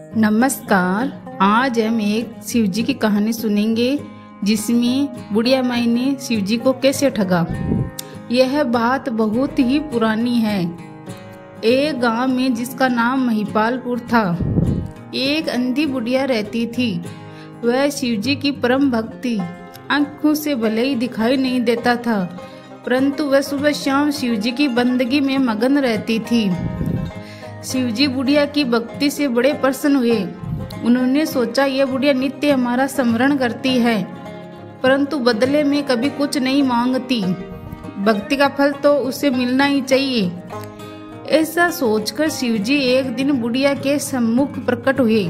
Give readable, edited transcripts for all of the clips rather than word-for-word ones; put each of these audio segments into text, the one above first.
नमस्कार। आज हम एक शिवजी की कहानी सुनेंगे जिसमें बुढ़िया माई ने शिवजी को कैसे ठगा। यह बात बहुत ही पुरानी है। एक गांव में जिसका नाम महिपालपुर था, एक अंधी बुढ़िया रहती थी। वह शिवजी की परम भक्ति, आंखों से भले ही दिखाई नहीं देता था, परंतु वह सुबह शाम शिवजी की बंदगी में मगन रहती थी। शिवजी बुढ़िया की भक्ति से बड़े प्रसन्न हुए। उन्होंने सोचा, यह बुढ़िया नित्य हमारा स्मरण करती है, परंतु बदले में कभी कुछ नहीं मांगती। भक्ति का फल तो उसे मिलना ही चाहिए। ऐसा सोचकर शिवजी एक दिन बुढ़िया के सम्मुख प्रकट हुए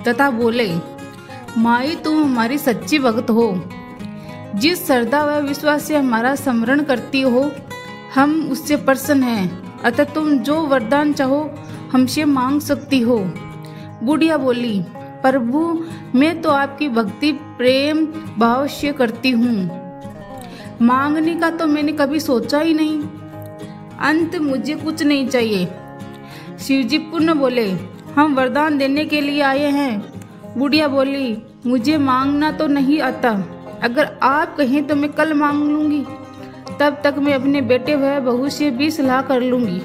तथा बोले, माई तुम हमारी सच्ची भक्त हो। जिस श्रद्धा व विश्वास से हमारा स्मरण करती हो, हम उससे प्रसन्न हैं। अतः तुम जो वरदान चाहो हमसे मांग सकती हो। बुढ़िया बोली, प्रभु मैं तो आपकी भक्ति प्रेम भाव से करती हूँ, मांगने का तो मैंने कभी सोचा ही नहीं। अंत मुझे कुछ नहीं चाहिए। शिवजी पुनः बोले, हम वरदान देने के लिए आए हैं। बुढ़िया बोली, मुझे मांगना तो नहीं आता, अगर आप कहें तो मैं कल मांग लूंगी, तब तक मैं अपने बेटे व बहू से भी सलाह कर लूंगी।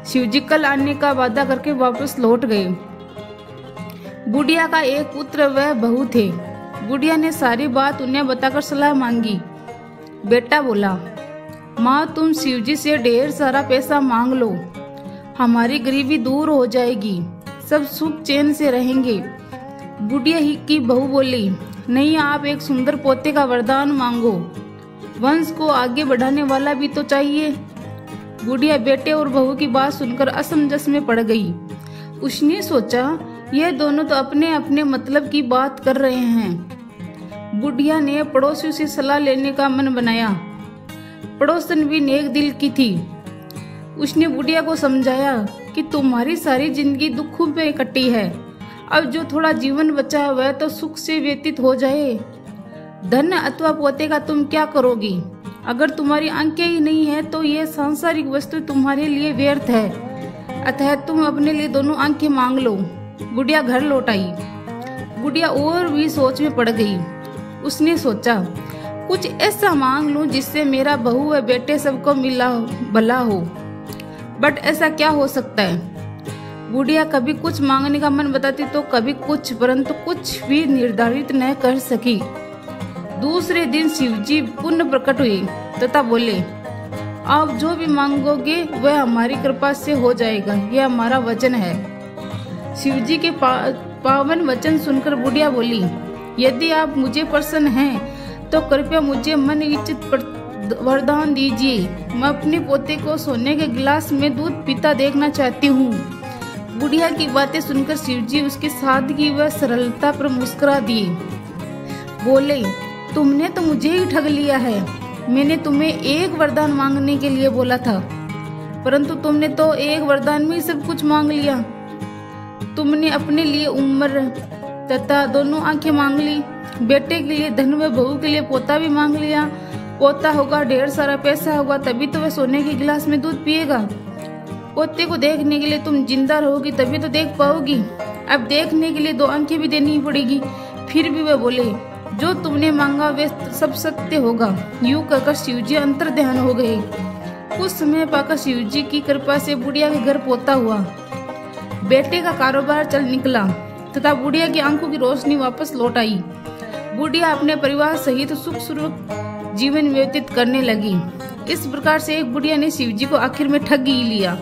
शिवजी कल आने का वादा करके वापस लौट गए। बुढ़िया का एक पुत्र व बहू थे। बुढ़िया ने सारी बात उन्हें बताकर सलाह मांगी। बेटा बोला, माँ तुम शिवजी से ढेर सारा पैसा मांग लो, हमारी गरीबी दूर हो जाएगी, सब सुख चैन से रहेंगे। बुढ़िया ही की बहू बोली, नहीं आप एक सुंदर पोते का वरदान मांगो, वंश को आगे बढ़ाने वाला भी तो चाहिए। बुढ़िया बेटे और बहू की बात सुनकर असमंजस में पड़ गई। उसने सोचा, यह दोनों तो अपने अपने मतलब की बात कर रहे हैं। बुढ़िया ने पड़ोसियों से सलाह लेने का मन बनाया। पड़ोसन भी नेक दिल की थी। उसने बुढ़िया को समझाया कि तुम्हारी सारी जिंदगी दुखों में कटी है, अब जो थोड़ा जीवन बचा है वह तो सुख से व्यतीत हो जाए। धन अथवा पोते का तुम क्या करोगी? अगर तुम्हारी आंखें ही नहीं है तो ये सांसारिक वस्तु तुम्हारे लिए व्यर्थ है। अतः तुम अपने लिए दोनों आंखें मांग लो। बुढ़िया घर लौट आई। बुढ़िया और भी सोच में पड़ गई। उसने सोचा, कुछ ऐसा मांग लूं जिससे मेरा बहू व बेटे सबको मिला भला हो। बट ऐसा क्या हो सकता है? बुढ़िया कभी कुछ मांगने का मन बताती तो कभी कुछ, परंतु कुछ भी निर्धारित न कर सकी। दूसरे दिन शिवजी पुनः प्रकट हुए तथा बोले, आप जो भी मांगोगे वह हमारी कृपा से हो जाएगा, यह हमारा वचन है। शिवजी के पावन वचन सुनकर बुढ़िया बोली, यदि आप मुझे प्रसन्न हैं तो कृपया मुझे मन इच्छित वरदान दीजिए। मैं अपने पोते को सोने के गिलास में दूध पीता देखना चाहती हूँ। बुढ़िया की बातें सुनकर शिवजी उसकी सादगी व सरलता पर मुस्कुरा दिए। बोले, तुमने तो मुझे ही ठग लिया है। मैंने तुम्हें एक वरदान मांगने के लिए बोला था, परंतु तुमने तो एक वरदान में सब कुछ मांग लिया। तुमने अपने लिए उम्र तथा दोनों आंखें मांग ली, बेटे के लिए धन व बहू के लिए पोता भी मांग लिया। पोता होगा, ढेर सारा पैसा होगा, तभी तो वह सोने के गिलास में दूध पिएगा। पोते को देखने के लिए तुम जिंदा रहोगी, तभी तो देख पाओगी। अब देखने के लिए दो आंखें भी देनी पड़ेगी। फिर भी वह बोले, जो तुमने मांगा वे सब सत्य होगा। यूं कहकर शिवजी अंतर ध्यान हो गए। कुछ समय पाकर शिवजी की कृपा से बुढ़िया के घर पोता हुआ। बेटे का कारोबार चल निकला तथा बुढ़िया की आंखों की रोशनी वापस लौट आई। बुढ़िया अपने परिवार सहित सुख सुख जीवन व्यतीत करने लगी। इस प्रकार से एक बुढ़िया ने शिवजी को आखिर में ठग ही लिया।